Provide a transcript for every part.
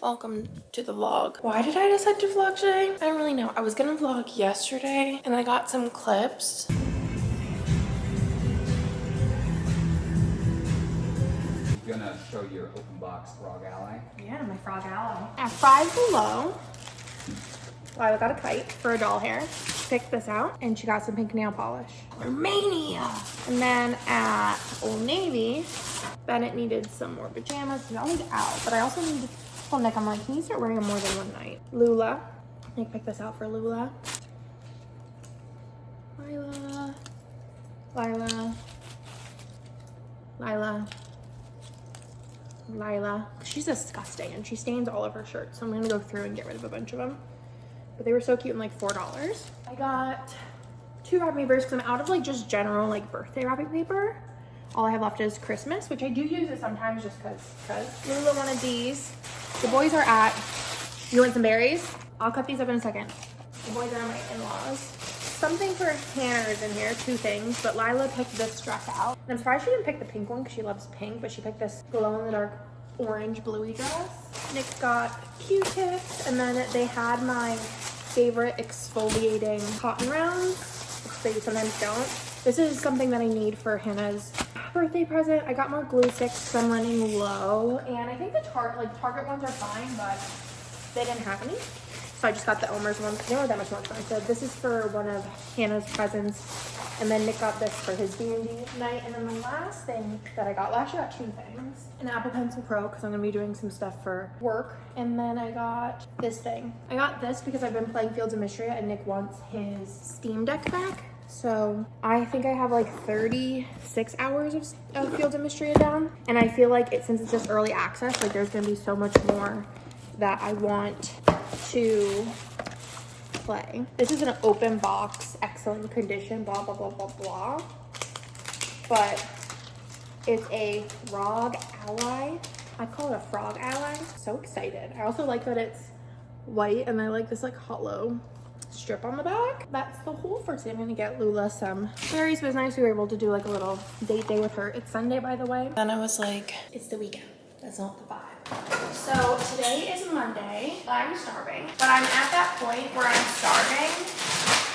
Welcome to the vlog. Why did I decide to vlog today? I don't really know. I was gonna vlog yesterday and I got some clips. You're gonna show your open box frog ally? Yeah, my frog ally. At Five Below, Lila got a kite for a doll hair. She picked this out and she got some pink nail polish. Mania! And then at Old Navy, Bennett needed some more pajamas. He's always out, but I also need, well, Nick, I'm like, can you start wearing them more than one night? Lula. Nick picked this out for Lula. Lila. Lila. Lila. Lila. She's disgusting and she stains all of her shirts. So I'm gonna go through and get rid of a bunch of them. But they were so cute and like $4. I got 2 wrapping papers because I'm out of like just general like birthday wrapping paper. All I have left is Christmas, which I do use it sometimes just because Lula wanted these. The boys are at, you want some berries? I'll cut these up in a second. The boys are at my in-laws. Something for Hannah is in here, 2 things, but Lila picked this dress out. And I'm surprised she didn't pick the pink one because she loves pink, but she picked this glow-in-the-dark orange bluey dress. Nick got Q-tips, and then they had my favorite exfoliating cotton rounds, which they sometimes don't. This is something that I need for Hannah's birthday present. I got more glue sticks because I'm running low, and I think the Target ones are fine, but they didn't have any. So I just got the Elmer's ones because they weren't that much more expensive. This is for one of Hannah's presents. And then Nick got this for his D&D night. And then the last thing that I got, last year I got 2 things. An Apple Pencil Pro because I'm going to be doing some stuff for work. And then I got this thing. I got this because I've been playing Fields of Mystery and Nick wants his Steam Deck back. So I think I have like 36 hours of Fields of Mystery down. And I feel like since it's just early access, like there's going to be so much more that I want to play. This is an open box, excellent condition, blah, blah, blah, blah, blah. But it's a frog ally. I call it a frog ally. So excited. I also like that it's white and I like this like hollow strip on the back. That's the whole for today. I'm gonna get Lula some berries. It was nice we were able to do like a little date day with her. It's Sunday, by the way. Then I was like, it's the weekend. That's not the vibe. So today is Monday. I'm starving, but I'm at that point where I'm starving,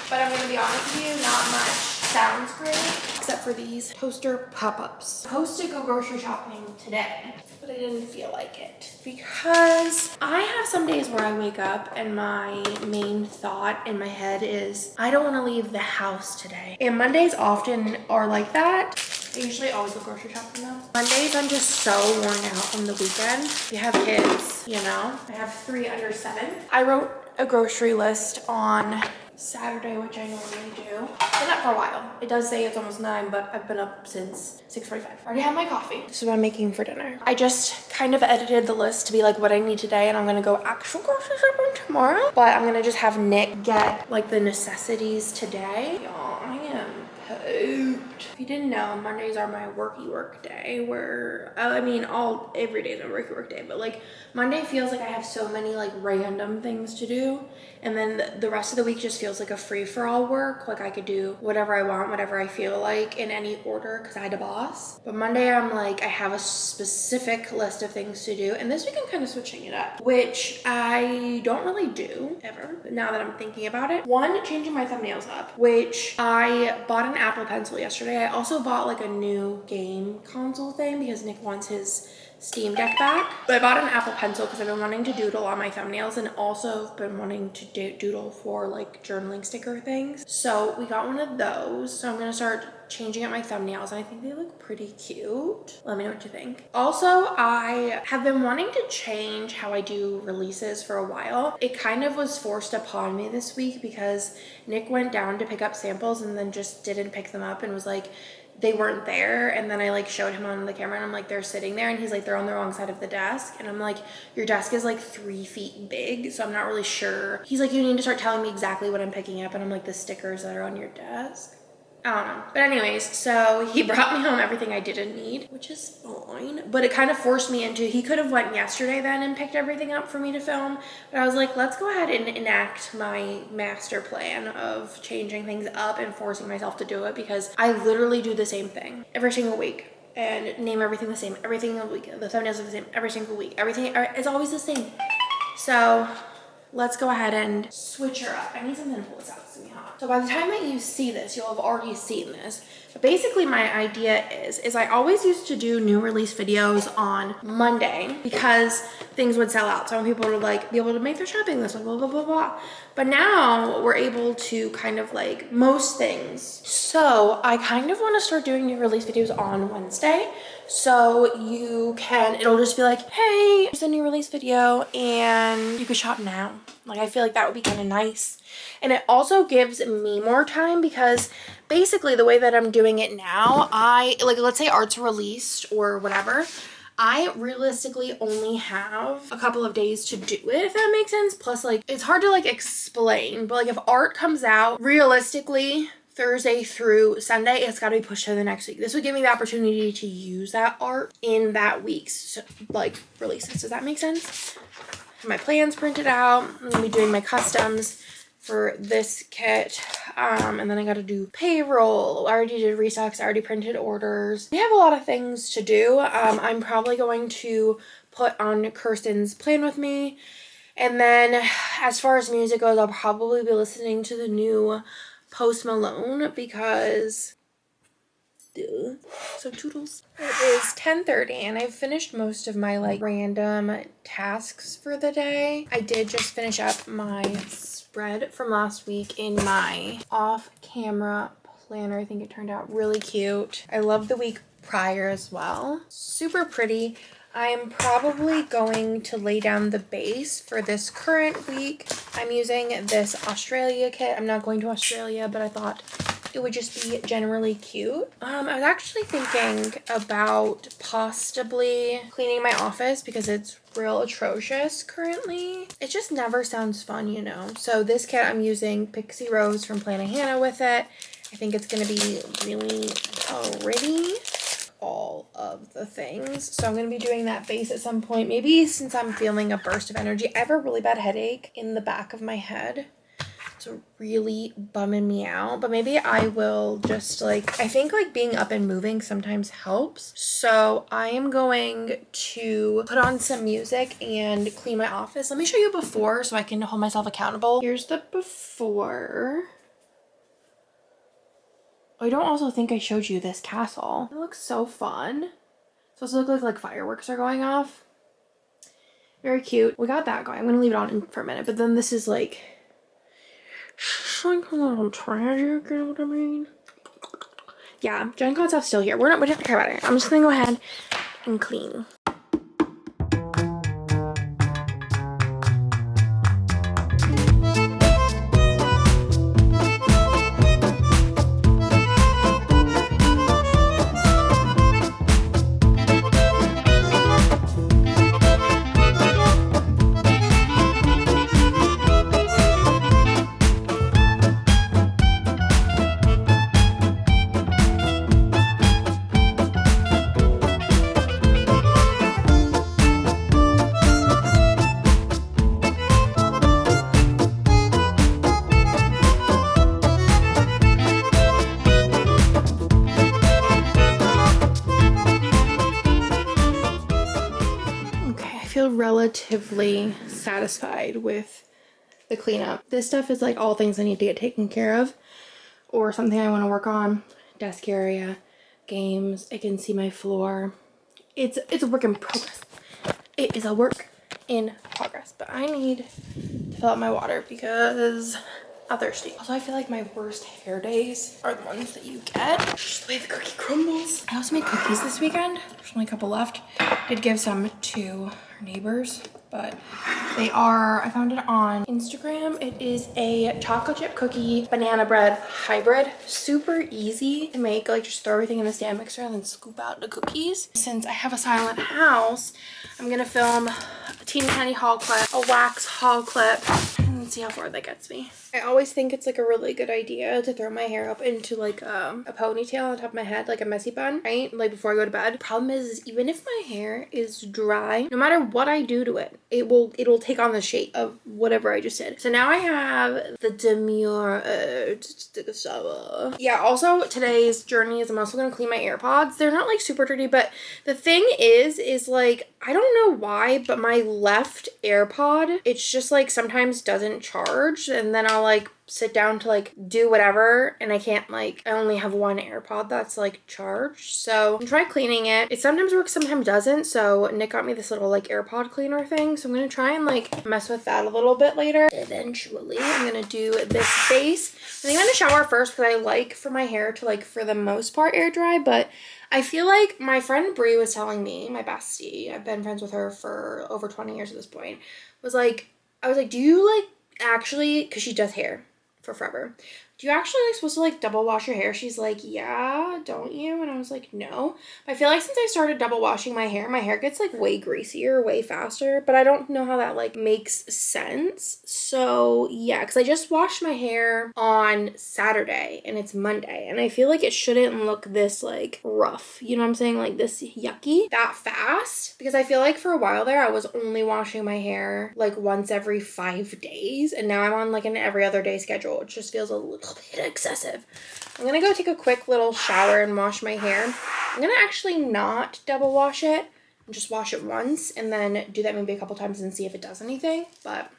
but I'm gonna be honest with you, not much sounds great, except for these toaster pop-ups. Supposed to go grocery shopping today, but I didn't feel like it because I have some days where I wake up and my main thought in my head is, I don't wanna leave the house today. And Mondays often are like that. I usually always go grocery shopping though. Mondays, I'm just so worn out from the weekend. You have kids, you know? I have 3 under 7. I wrote a grocery list on Saturday, which I normally do. Been up for a while. It does say it's almost 9, but I've been up since 6:45. I already have my coffee. This is what I'm making for dinner. I just kind of edited the list to be like what I need today, and I'm gonna go actual grocery shopping tomorrow. But I'm gonna just have Nick get like the necessities today. Y'all, I am pooped. If you didn't know, Mondays are my work day where, I mean, every day is my work day, but like Monday feels like I have so many like random things to do. And then the rest of the week just feels like a free-for-all work. Like I could do whatever I want, whatever I feel like in any order because I had a boss. But Monday I'm like, I have a specific list of things to do. And this week I'm kind of switching it up, which I don't really do ever. But now that I'm thinking about it, 1, changing my thumbnails up, which I bought an Apple Pencil yesterday. I also bought like a new game console thing because Nick wants his Steam Deck back. But I bought an Apple Pencil because I've been wanting to doodle on my thumbnails and also been wanting to doodle for like journaling sticker things. So we got one of those. So I'm gonna start changing up my thumbnails and I think they look pretty cute. Let me know what you think. Also, I have been wanting to change how I do releases for a while. It kind of was forced upon me this week because Nick went down to pick up samples and then just didn't pick them up and was like, they weren't there. And then I like showed him on the camera and I'm like, they're sitting there, and he's like, they're on the wrong side of the desk. And I'm like, your desk is like 3 feet big, so I'm not really sure. He's like, you need to start telling me exactly what I'm picking up. And I'm like, the stickers that are on your desk. I don't know. But anyways, so he brought me home everything I didn't need, which is fine. But it kind of forced me into, he could have went yesterday then and picked everything up for me to film. But I was like, let's go ahead and enact my master plan of changing things up and forcing myself to do it because I literally do the same thing every single week. And name everything the same, every single week. The thumbnails are the same every single week. Everything, it's always the same. So let's go ahead and switch her up. I need something to pull this out. It's gonna be hot. So by the time that you see this, you'll have already seen this. But basically my idea is I always used to do new release videos on Monday because things would sell out. So I want people to like be able to make their shopping list, like blah, blah, blah, blah. But now we're able to kind of like most things. So I kind of want to start doing new release videos on Wednesday. So you can, it'll just be like, hey, here's a new release video and you can shop now. Like, I feel like that would be kind of nice. And it also gives me more time because basically the way that I'm doing it now, let's say art's released or whatever, I realistically only have a couple of days to do it, if that makes sense. Plus, like, it's hard to like explain, but like if art comes out realistically Thursday through Sunday, it's got to be pushed to the next week. This would give me the opportunity to use that art in that week's like releases. Does that make sense? My plans printed out. I'm gonna be doing my customs for this kit, and then I got to do payroll. I already did restocks. I already printed orders. We have a lot of things to do. I'm probably going to put on Kirsten's Plan With Me, and then as far as music goes, I'll probably be listening to the new Post Malone because duh. So toodles. It is 10:30 and I've finished most of my like random tasks for the day. I did just finish up my spread from last week in my off-camera planner. I think it turned out really cute. I love the week prior as well. Super pretty. I'm probably going to lay down the base for this current week. I'm using this Australia kit. I'm not going to Australia, but I thought it would just be generally cute. I was actually thinking about possibly cleaning my office because it's real atrocious currently. It just never sounds fun, you know. So this kit, I'm using Pixie Rose from Planet Hannah with it. I think it's gonna be really pretty. All of the things. So I'm going to be doing that base at some point. Maybe since I'm feeling a burst of energy. I have a really bad headache in the back of my head. It's really bumming me out. But maybe I will just like, I think like being up and moving sometimes helps. So I am going to put on some music and clean my office. Let me show you before so I can hold myself accountable. Here's the before. I don't also think I showed you this castle. It looks so fun. It's supposed to look like fireworks are going off. Very cute. We got that going. I'm gonna leave it on for a minute, but then this is like like a little tragic, you know what I mean? Yeah, Gen Con stuff's still here. We don't care about it. I'm just gonna go ahead and clean. Relatively satisfied with the cleanup. This stuff is like all things I need to get taken care of or something I want to work on. Desk area, games. I can see my floor. It's a work in progress. It is a work in progress, but I need to fill up my water because I'm thirsty. Also, I feel like my worst hair days are the ones that you get. Just the way the cookie crumbles. I also made cookies this weekend. There's only a couple left. Did give some to our neighbors, but they are, I found it on Instagram. It is a chocolate chip cookie banana bread hybrid. Super easy to make. Like, just throw everything in the stand mixer and then scoop out the cookies. Since I have a silent house, I'm gonna film a teeny tiny haul clip, a wax haul clip, and and see how far that gets me. I always think it's like a really good idea to throw my hair up into like a ponytail on top of my head, like a messy bun, right? Like before I go to bed. Problem is even if my hair is dry, no matter what I do to it, it'll take on the shape of whatever I just did. So now I have the demure yeah, also today's journey is I'm also gonna clean my AirPods. They're not like super dirty, but the thing is like I don't know why, but my left AirPod, it's just like sometimes doesn't charge, and then I'll like sit down to like do whatever and I can't, like, I only have one AirPod that's like charged. So I'm trying cleaning it. It sometimes works, sometimes doesn't. So Nick got me this little like AirPod cleaner thing. So I'm gonna try and like mess with that a little bit later. Eventually I'm gonna do this base. I think I'm gonna shower first because I like for my hair to like for the most part air dry, but I feel like my friend Brie was telling me, my bestie, I've been friends with her for over 20 years at this point, was like, I was like, do you like actually, because she does hair for forever, do you actually like supposed to like double wash your hair? She's like, yeah, don't you? And I was like, no. But I feel like since I started double washing my hair gets like way greasier, way faster, but I don't know how that like makes sense. So yeah, because I just washed my hair on Saturday and it's Monday, and I feel like it shouldn't look this like rough, you know what I'm saying, like this yucky that fast, because I feel like for a while there I was only washing my hair like once every 5 days, and now I'm on like an every other day schedule, which just feels a little bit excessive. I'm gonna go take a quick little shower and wash my hair. I'm gonna actually not double wash it and just wash it once and then do that maybe a couple times and see if it does anything. But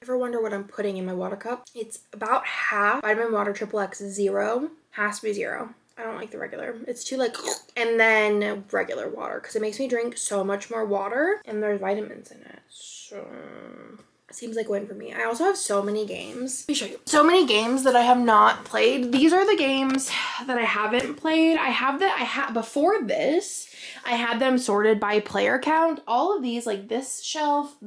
ever wonder what I'm putting in my water cup? It's about half vitamin water triple X 0. Has to be 0. I don't like the regular. It's too like, and then regular water because it makes me drink so much more water and there's vitamins in it. So seems like a win for me. I also have so many games. Let me show you. So many games that I have not played. These are the games that I haven't played. Before this, I had them sorted by player count. All of these, like this shelf,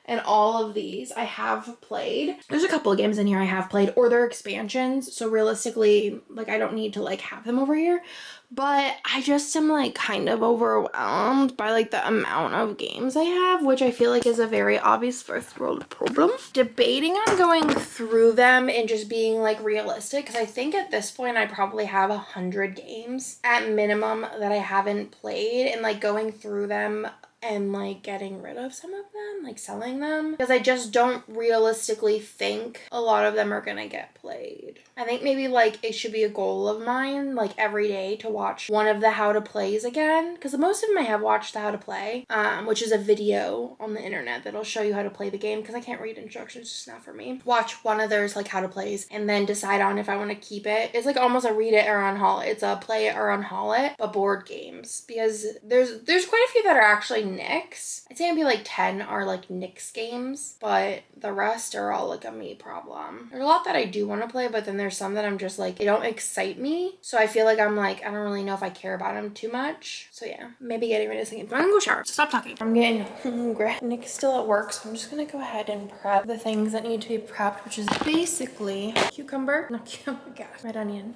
and all of these I have played. There's a couple of games in here I have played, or they're expansions. So realistically, like I don't need to like have them over here. But I just am like kind of overwhelmed by like the amount of games I have, which I feel like is a very obvious first world problem. Debating on going through them and just being like realistic, because I think at this point I probably have 100 games at minimum that I haven't played, and like going through them and like getting rid of some of them, like selling them, because I just don't realistically think a lot of them are gonna get played. I think maybe like it should be a goal of mine, like every day to watch one of the how to plays again, because most of them I have watched the how to play, which is a video on the internet that'll show you how to play the game, because I can't read instructions, it's just not for me. Watch one of theirs like how to plays and then decide on if I want to keep it. It's like almost a read it or unhaul it. It's a play it or unhaul it, but board games, because there's quite a few that are actually Nick's. I'd say maybe like 10 are like Nick's games, but the rest are all like a me problem. There's a lot that I do want to play, but then there's some that I'm just like, they don't excite me. So I feel like I'm like, I don't really know if I care about them too much. So yeah, maybe getting rid of this game. But I'm gonna go shower. Stop talking. I'm getting hungry. Nick's still at work, so I'm just gonna go ahead and prep the things that need to be prepped, which is basically cucumber, not cucumber, oh my gosh, red onion.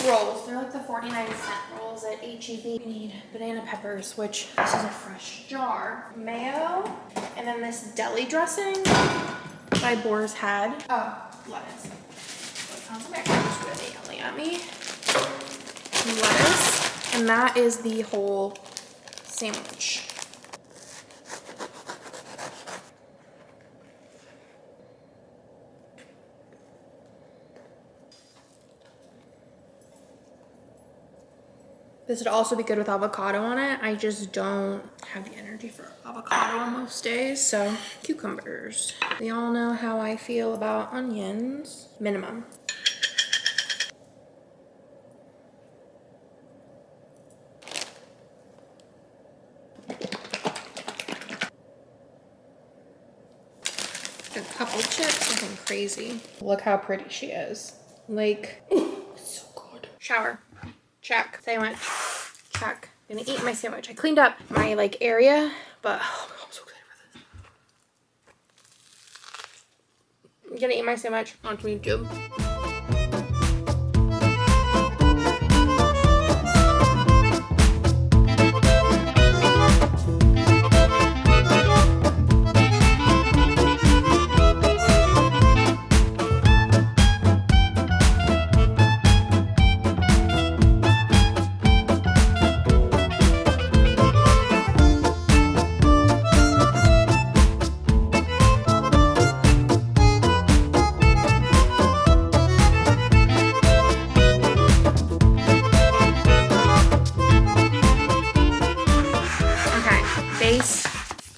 Rolls. They're like the 49-cent rolls at H-E-B. We need banana peppers, which this is a fresh jar. Mayo, and then this deli dressing by Boar's Head. Oh, lettuce. So it sounds like it's really yelling at me. Lettuce, and that is the whole sandwich. This would also be good with avocado on it. I just don't have the energy for avocado on most days. So cucumbers. We all know how I feel about onions. Minimum. crazy. Look how pretty she is. Like, it's so good. Shower. Check. Sandwich. Check. I'm gonna eat my sandwich. I cleaned up my like area, but oh my God, I'm so excited for this. I'm gonna eat my sandwich onto YouTube.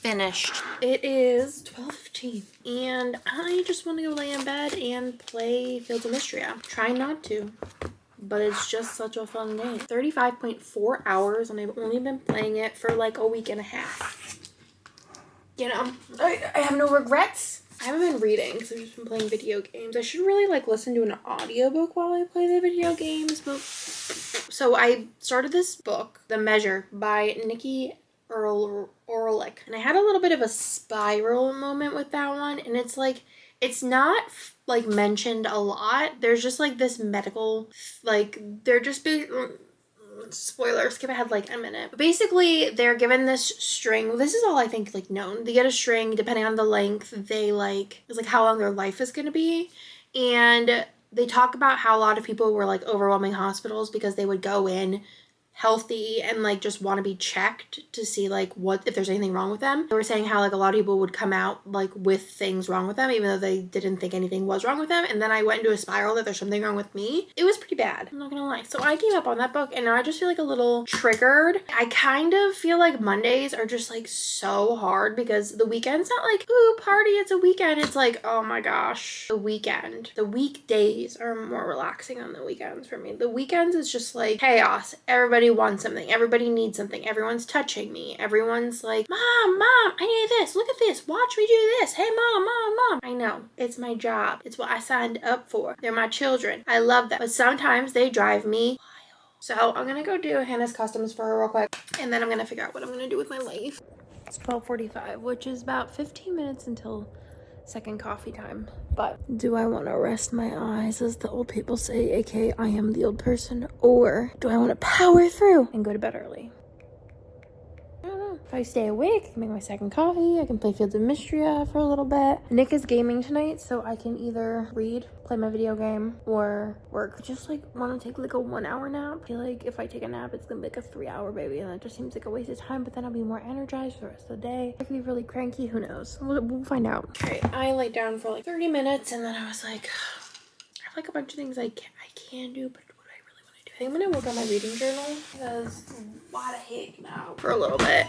Finished. It is 12:15 and I just want to go lay in bed and play Fields of Mystery. Trying not to, but it's just such a fun game. 35.4 hours and I've only been playing it for like a week and a half. You know, I have no regrets. I haven't been reading because I've just been playing video games. I should really like listen to an audiobook while I play the video games. But so I started this book, The Measure by Nikki Orlick, and I had a little bit of a spiral moment with that one, and it's like it's not like mentioned a lot. There's just like this medical like they're just big spoiler, skip ahead like a minute. But basically they're given this string. This is all I think like known. They get a string depending on the length. They like it's like how long their life is going to be, and they talk about how a lot of people were like overwhelming hospitals because they would go in healthy and like just want to be checked to see like what if there's anything wrong with them. They were saying how like a lot of people would come out like with things wrong with them even though they didn't think anything was wrong with them, and then I went into a spiral that there's something wrong with me. It was pretty bad, I'm not gonna lie. So I gave up on that book and now I just feel like a little triggered. I kind of feel like Mondays are just like so hard because the weekend's not like ooh party, it's a weekend. It's like oh my gosh, the weekend. The weekdays are more relaxing than the weekends for me. The weekends is just like chaos. Everybody wants something, everybody needs something, everyone's touching me, everyone's like mom, I need this, look at this, watch me do this, hey mom. I know, it's my job, it's what I signed up for, they're my children, I love them, but sometimes they drive me wild. So I'm gonna go do Hannah's customs for her real quick and then I'm gonna figure out what I'm gonna do with my life. It's 12:45, which is about 15 minutes until second coffee time. But do I want to rest my eyes, as the old people say, aka I am the old person, or do I want to power through and go to bed early? I don't know. If I stay awake, I can make my second coffee, I can play Fields of Mystery for a little bit. Nick is gaming tonight, so I can either read, play my video game, or work. Just like want to take like a 1 hour nap. I feel like if I take a nap, it's gonna be like a 3 hour baby, and that just seems like a waste of time, but then I'll be more energized for the rest of the day. I could be really cranky, who knows? We'll find out. Okay, I laid down for like 30 minutes, and then I was like, I have like a bunch of things I can do, but what do I really want to do? I think I'm gonna work on my reading journal, because why the heck now? For a little bit.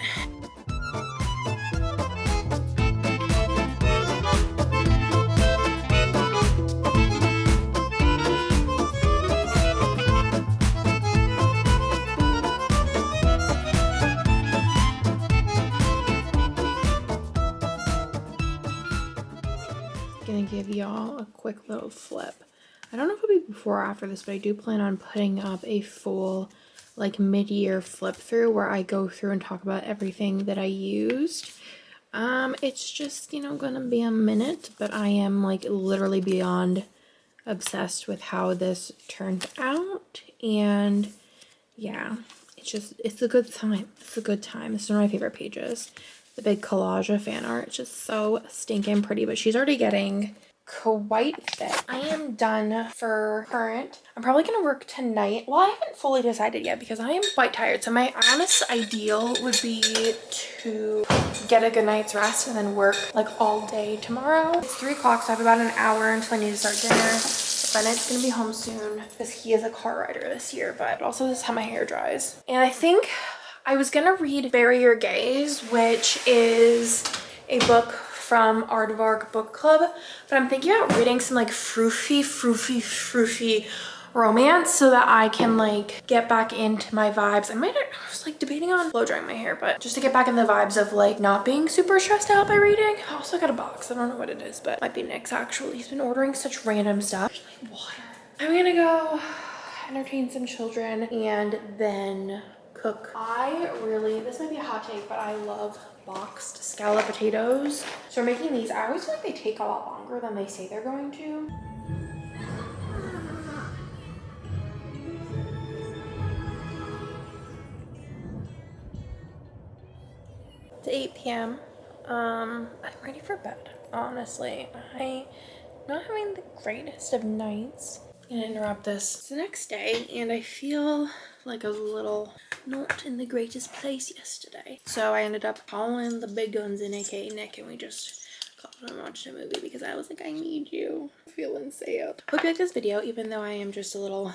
Gonna give y'all a quick little flip. I don't know if it'll be before or after this, but I do plan on putting up a full like mid-year flip through where I go through and talk about everything that I used. It's just, you know, gonna be a minute, but I am like literally beyond obsessed with how this turned out, and yeah, it's a good time. It's a good time. This is one of my favorite pages. The big collage of fan art. It's just so stinking pretty, but she's already getting quite thick. I am done for Conent. I'm probably gonna work tonight. Well, I haven't fully decided yet because I am quite tired. So my honest ideal would be to get a good night's rest and then work like all day tomorrow. It's 3 o'clock, so I have about an hour until I need to start dinner. Bennett's gonna be home soon because he is a car rider this year, but also this is how my hair dries. And I think I was gonna read Bury Your Gaze, which is a book from Aardvark Book Club, but I'm thinking about reading some like froofy romance so that I can like get back into my vibes. I was like debating on blow drying my hair, but just to get back in the vibes of like not being super stressed out by reading. I also got a box. I don't know what it is, but it might be Nick's actually. He's been ordering such random stuff. Like water. I'm gonna go entertain some children and then cook. This might be a hot take, but I love boxed scallop potatoes. So we're making these. I always feel like they take a lot longer than they say they're going to. It's 8 p.m. I'm ready for bed, honestly. I'm not having the greatest of nights. I'm gonna interrupt this. It's the next day and I feel like I was a little not in the greatest place yesterday. So I ended up calling the big guns in, aka Nick, and we just called and watched a movie because I was like, I need you. I'm feeling sad. Hope you like this video, even though I am just a little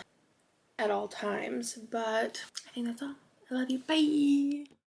at all times, but I think that's all. I love you. Bye.